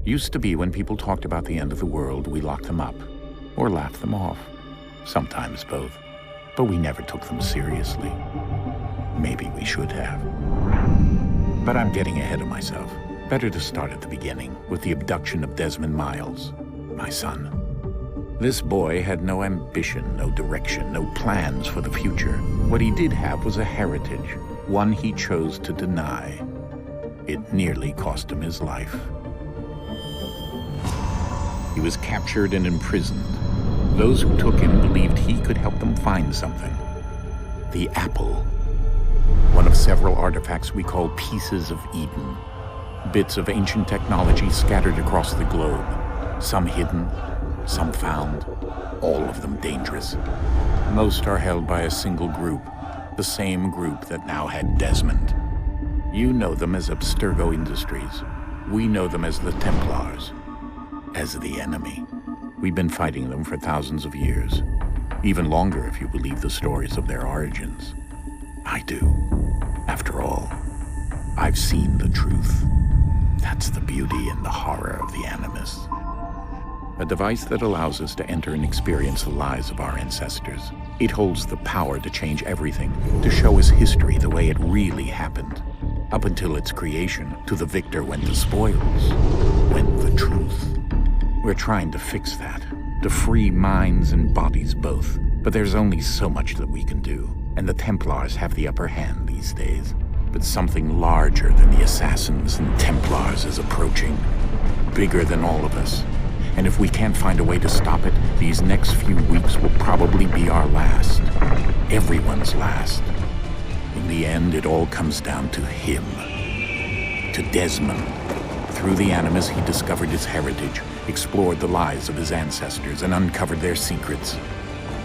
Used to be when people talked about the end of the world, we locked them up, or laughed them off. Sometimes both. But we never took them seriously. Maybe we should have. But I'm getting ahead of myself. Better to start at the beginning, with the abduction of Desmond Miles, my son. This boy had no ambition, no direction, no plans for the future. What he did have was a heritage, one he chose to deny. It nearly cost him his life. He was captured and imprisoned. Those who took him believed he could help them find something. The apple. One of several artifacts we call pieces of Eden. Bits of ancient technology scattered across the globe. Some hidden, some found, all of them dangerous. Most are held by a single group, the same group that now had Desmond. You know them as Abstergo Industries. We know them as the Templars. As the enemy. We've been fighting them for thousands of years. Even longer if you believe the stories of their origins. I do. After all, I've seen the truth. That's the beauty and the horror of the Animus. A device that allows us to enter and experience the lives of our ancestors. It holds the power to change everything, to show us history the way it really happened. Up until its creation, to the victor went the spoils, went the truth. We're trying to fix that, to free minds and bodies both. But there's only so much that we can do, and the Templars have the upper hand these days. But something larger than the Assassins and Templars is approaching, bigger than all of us. And if we can't find a way to stop it, these next few weeks will probably be our last. Everyone's last. In the end, it all comes down to him. To Desmond. Through the Animus, he discovered his heritage, explored the lives of his ancestors, and uncovered their secrets.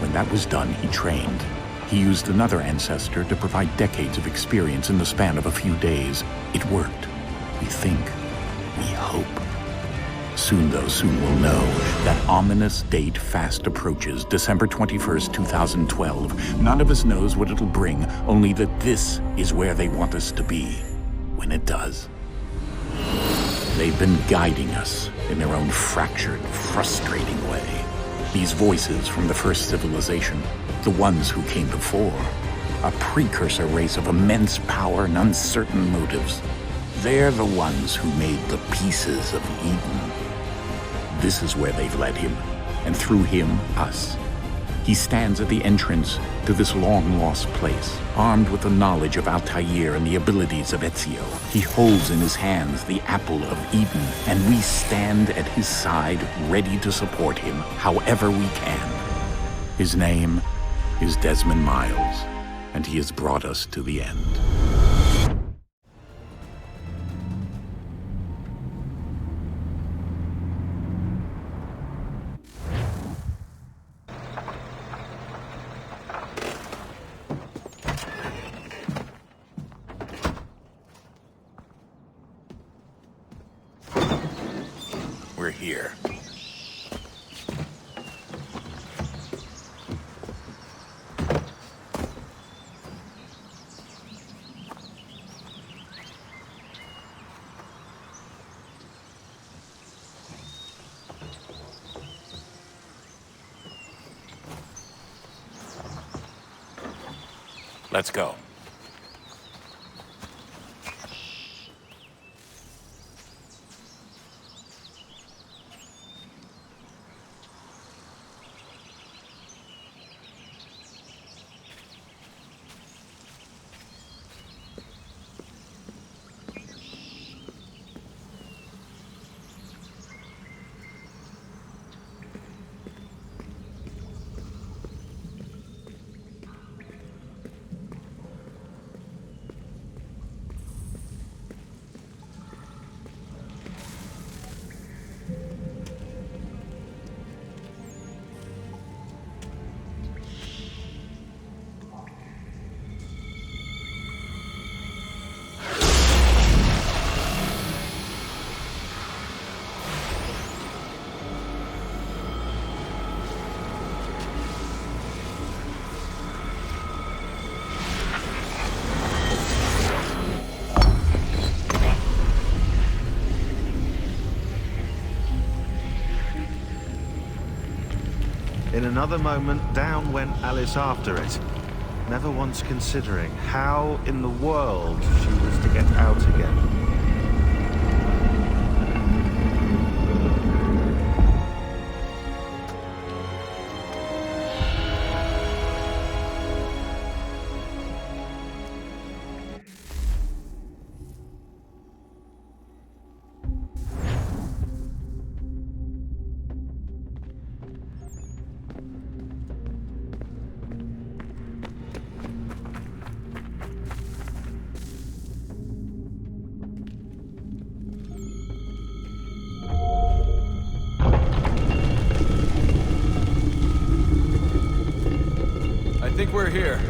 When that was done, he trained. He used another ancestor to provide decades of experience in the span of a few days. It worked. We think. We hope. Soon, though, soon we'll know. That ominous date fast approaches, December 21st, 2012. None of us knows what it'll bring, only that this is where they want us to be, when it does. They've been guiding us in their own fractured, frustrating way. These voices from the first civilization, the ones who came before, a precursor race of immense power and uncertain motives. They're the ones who made the pieces of Eden. This is where they've led him, and through him, us. He stands at the entrance to this long-lost place, armed with the knowledge of Altair and the abilities of Ezio. He holds in his hands the apple of Eden, and we stand at his side, ready to support him however we can. His name is Desmond Miles, and he has brought us to the end. We're here. Let's go. In another moment, down went Alice after it, never once considering how in the world she was to get out again. I think we're here.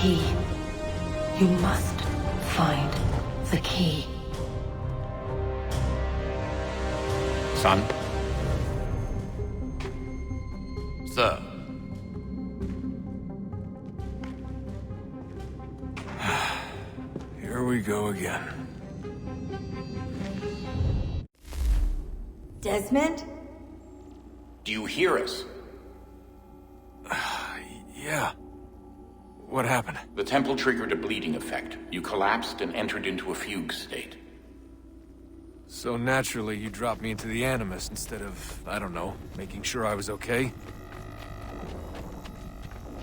Key. You must find the key. Son? Sir. Here we go again. Desmond? Do you hear us? Yeah. What happened? The temple triggered a bleeding effect. You collapsed and entered into a fugue state. So naturally, you dropped me into the Animus instead of, I don't know, making sure I was okay?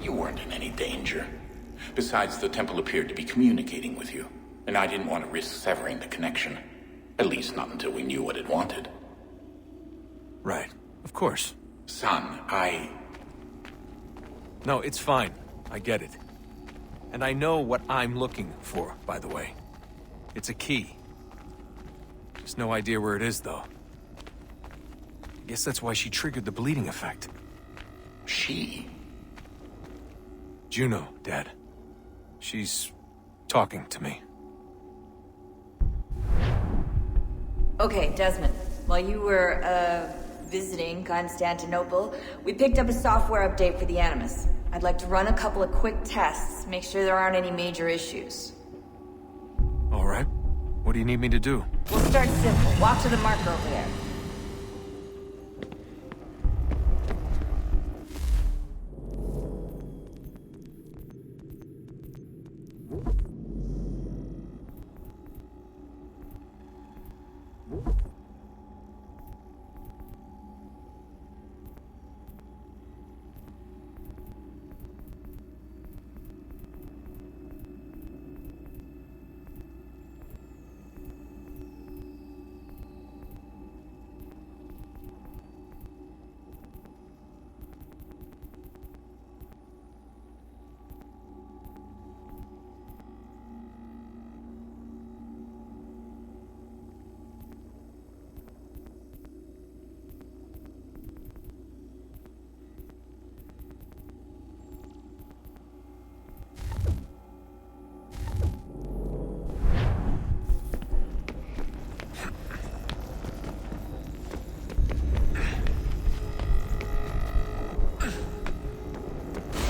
You weren't in any danger. Besides, the temple appeared to be communicating with you, and I didn't want to risk severing the connection. At least not until we knew what it wanted. Right. Of course. Son, No, it's fine. I get it. And I know what I'm looking for, by the way. It's a key. Just no idea where it is, though. I guess that's why she triggered the bleeding effect. She? Juno, Dad. She's talking to me. Okay, Desmond. While you were, visiting Constantinople, we picked up a software update for the Animus. I'd like to run a couple of quick tests, make sure there aren't any major issues. All right. What do you need me to do? We'll start simple. Walk to the marker over there.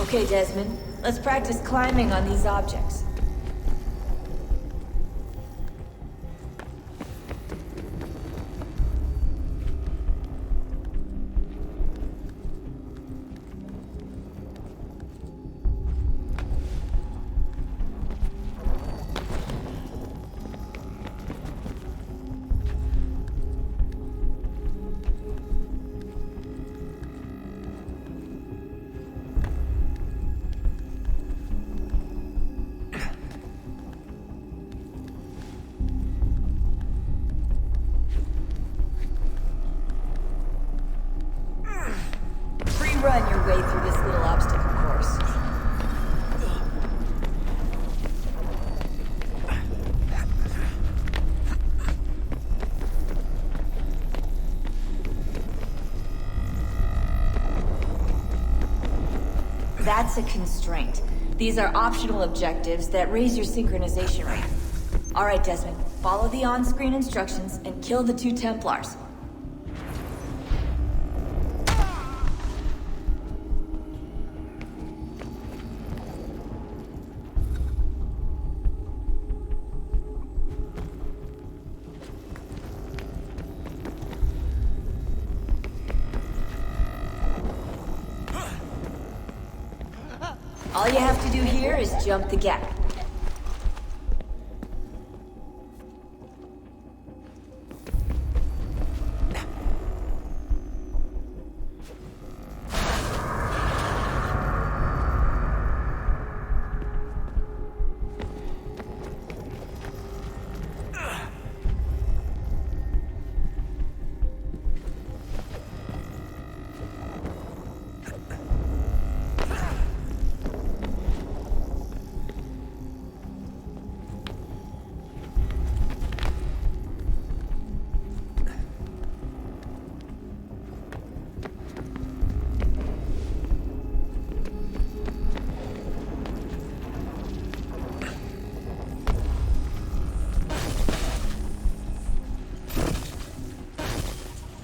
Okay, Desmond. Let's practice climbing on these objects. Run your way through this little obstacle course. That's a constraint. These are optional objectives that raise your synchronization rate. Alright, Desmond. Follow the on-screen instructions and kill the 2 Templars. All you have to do here is jump the gap.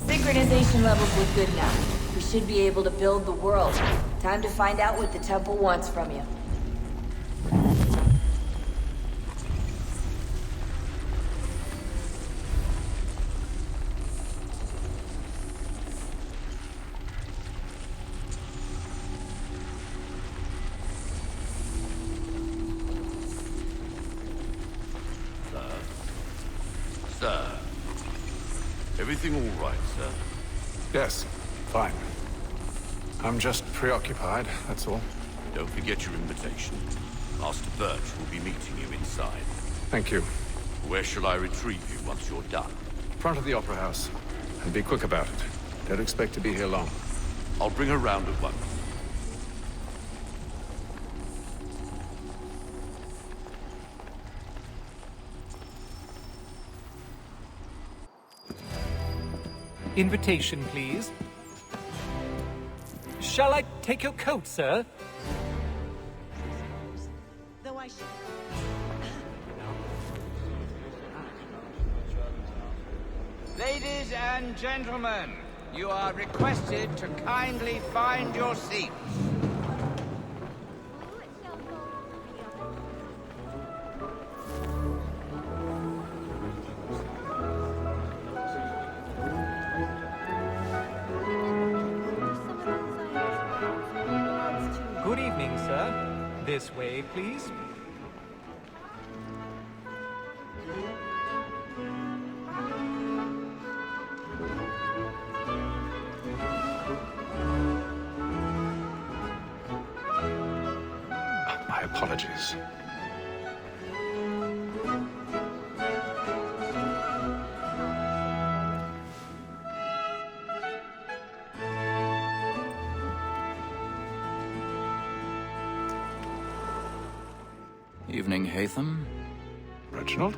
Synchronization levels look good now. We should be able to build the world. Time to find out what the temple wants from you. Sir. Everything all right, sir? Yes, fine. I'm just preoccupied, that's all. Don't forget your invitation. Master Birch will be meeting you inside. Thank you. Where shall I retrieve you once you're done? Front of the Opera House. And be quick about it. Don't expect to be here long. I'll bring her round at once. Invitation, please. Shall I take your coat, sir? Though I should... Ladies and gentlemen, you are requested to kindly find your seats. Good evening, sir. This way, please. My apologies. Evening, Haytham. Reginald?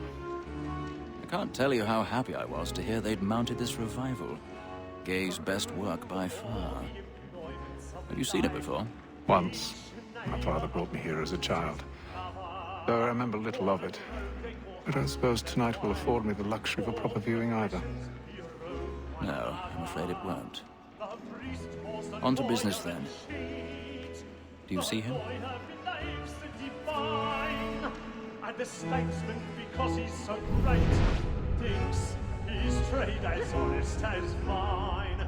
I can't tell you how happy I was to hear they'd mounted this revival. Gay's best work by far. Have you seen it before? Once. My father brought me here as a child. Though I remember little of it. But I suppose tonight will afford me the luxury of a proper viewing either. No, I'm afraid it won't. On to business then. Do you see him? And the statesman, because he's so great, thinks his trade as honest as mine.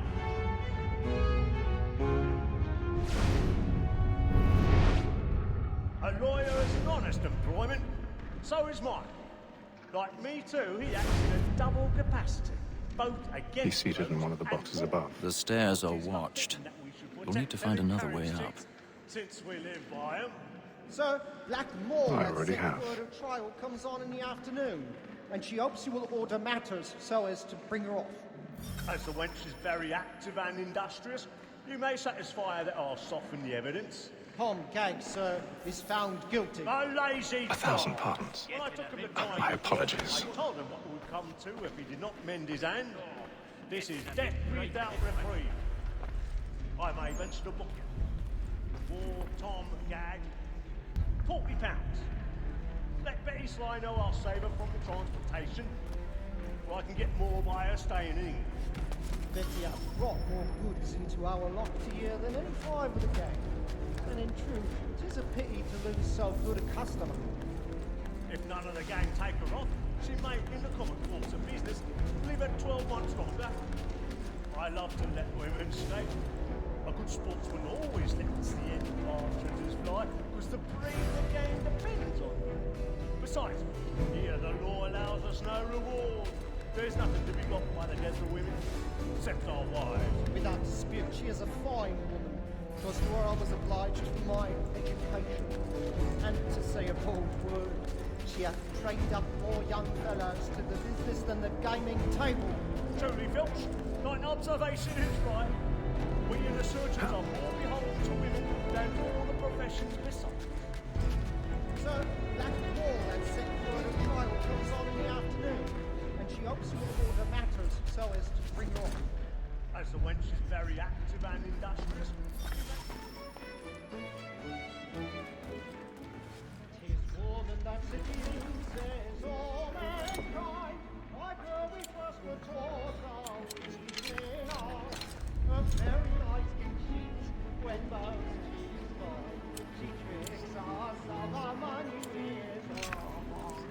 A lawyer is an honest employment, so is mine. Like me too, he acts in a double capacity, both against... He's seated in one of the boxes above. The stairs are watched. You'll need to find another way up. Since we live by them. Sir, Black Moore I already have. word of trial comes on in the afternoon, and she hopes you will order matters so as to bring her off. As the wench is very active and industrious, you may satisfy her that I'll soften the evidence. Tom Gag, sir, is found guilty. A lazy 1,000 dog. pardons. When I took him the time, My apologies. I told him what it would come to if he did not mend his hand. This is death without reprieve. I may venture to book you. For Tom Gag, £40. Let Betty Sly know I'll save her from the transportation, or I can get more by her staying in England. Betty has brought more goods into our lot a year than any five of the gang. And in truth, it is a pity to lose so good a customer. If none of the gang take her on, she may, in the common course of business, live her 12 months longer. I love to let women stay. A good sportsman always lets the end partridges fly, because the breed of the game depends on them. Besides, here the law allows us no reward. There's nothing to be got by the death of women, except our wives. Without dispute, she is a fine woman, because to her I was obliged for my education. And to say a bold word, she hath trained up more young fellows to the business than the gaming table. Truly, Filch, thine observation is right. We in the surgeons are more beholden to women than all the professions besides. Sir, Black Wall and set word of trial comes on in the afternoon, and she hopes you will order matters so as to bring her off. As the wench is very active and industrious. Tis woman that seduces all mankind, like her we first were taught how we in our. Her very eyes can cheat when most she's gone. She tricks us of our money with her heart.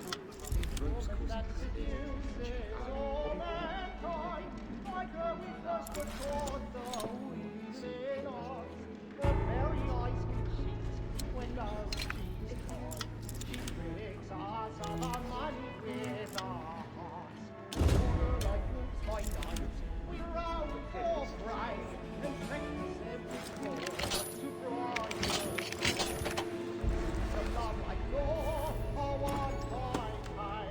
Tis woman that seduces all mankind, like her we first were taught the wheels in us. Her very eyes can cheat when most she's gone. She tricks us of our money with our hearts. For like wolves by night, we row for prey, and practice every sport to bribe her. So love like law, are what I pay,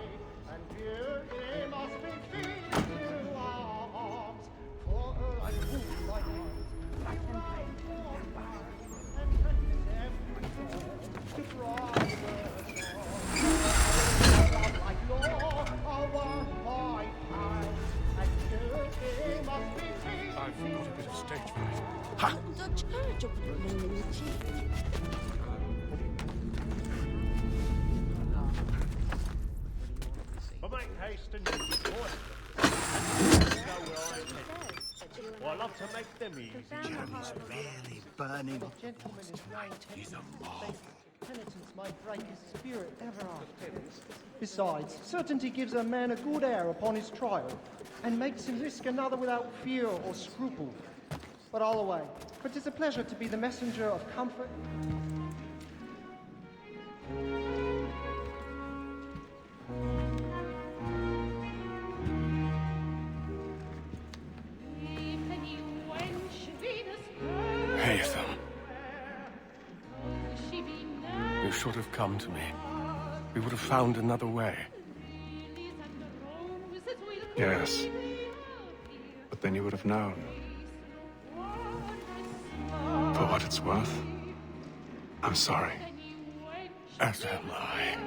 and beauty must be feeding to our hearts. For like wolves by night, we row for prey, and practice every sport to bribe her. So love like law, are what I pay, and beauty must be feeding. I've got a bit of stage fright. Ha! But make haste and use your voice. Well, I love to make them easy. Jeremy's really burning. The gentleman is known he's a marvel. Penitence might break his spirit ever after. Besides, certainty gives a man a good air upon his trial, and makes him risk another without fear or scruple. But all away, for 'tis a pleasure to be the messenger of comfort. Haytham. You should have come to me. We would have found another way. Yes. But then you would have known. For what it's worth, I'm sorry. As am I.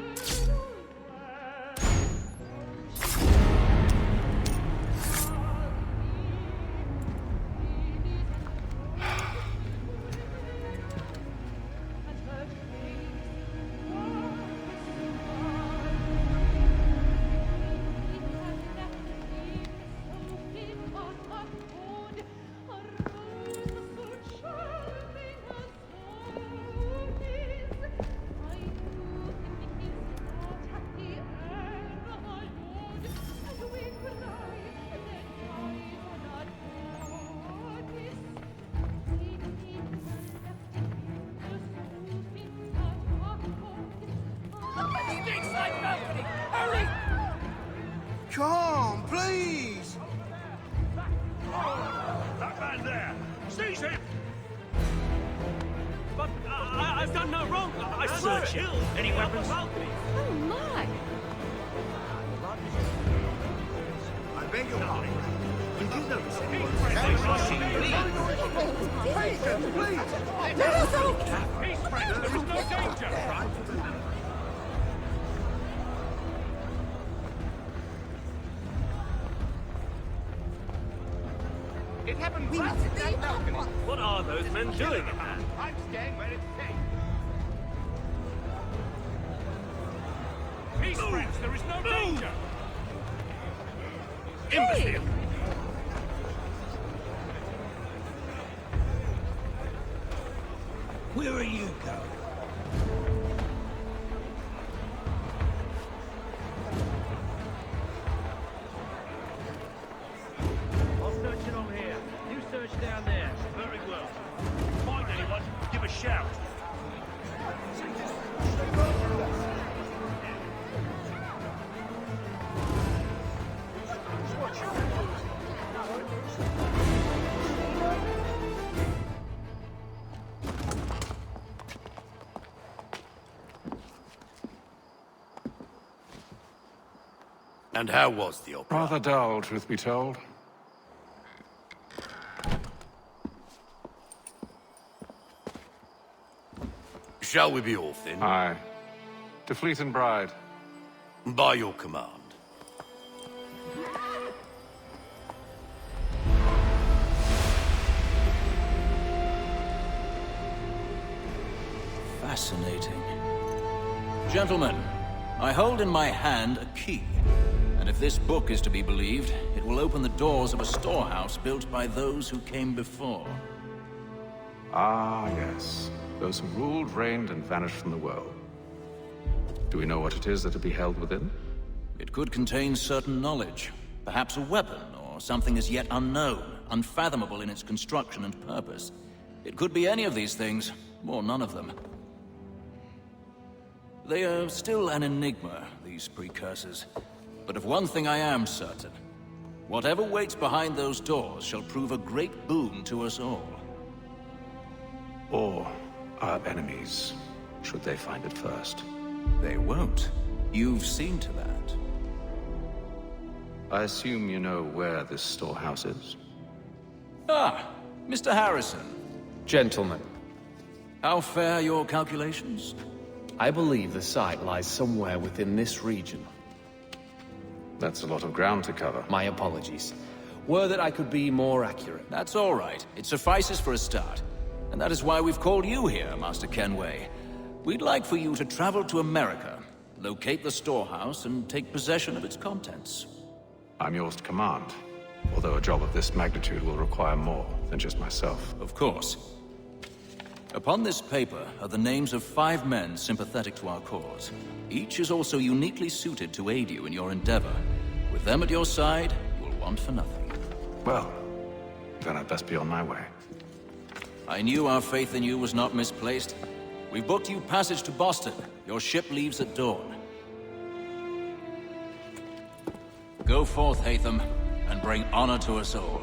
Calm, please! That man there! Seize him! But I've done no wrong. I swear it. Any weapons? Oh my! I beg your pardon. Did you notice anyone? Haytham, please! Let us out! Peace, friends. There is no danger. It happened right at that balcony. What are those men doing in there? I'm staying where it's safe. Peace, friends. There is no danger. Hey! Where are you going? I'll search it on here. You search down there. Very well. Find anyone, give a shout. And how was the opera? Rather dull, truth be told. Shall we be off then? Aye. To Fleet and Bride. By your command. Fascinating. Gentlemen, I hold in my hand a key. And if this book is to be believed, it will open the doors of a storehouse built by those who came before. Ah, yes. Those who ruled, reigned, and vanished from the world. Do we know what it is that will be held within? It could contain certain knowledge. Perhaps a weapon, or something as yet unknown, unfathomable in its construction and purpose. It could be any of these things, or none of them. They are still an enigma, these precursors. But of one thing I am certain. Whatever waits behind those doors shall prove a great boon to us all. Or our enemies, should they find it first. They won't. You've seen to that. I assume you know where this storehouse is? Ah, Mr. Harrison. Gentlemen, How fare your calculations? I believe the site lies somewhere within this region. That's a lot of ground to cover. My apologies. Were that I could be more accurate. That's all right. It suffices for a start. And that is why we've called you here, Master Kenway. We'd like for you to travel to America, locate the storehouse, and take possession of its contents. I'm yours to command. Although a job of this magnitude will require more than just myself. Of course. Upon this paper are the names of 5 men sympathetic to our cause. Each is also uniquely suited to aid you in your endeavor. With them at your side, you will want for nothing. Well, then I'd best be on my way. I knew our faith in you was not misplaced. We've booked you passage to Boston. Your ship leaves at dawn. Go forth, Haytham, and bring honor to us all.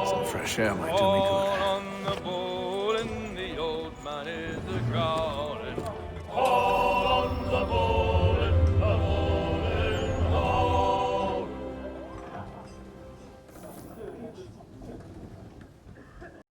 Some fresh air might do me good.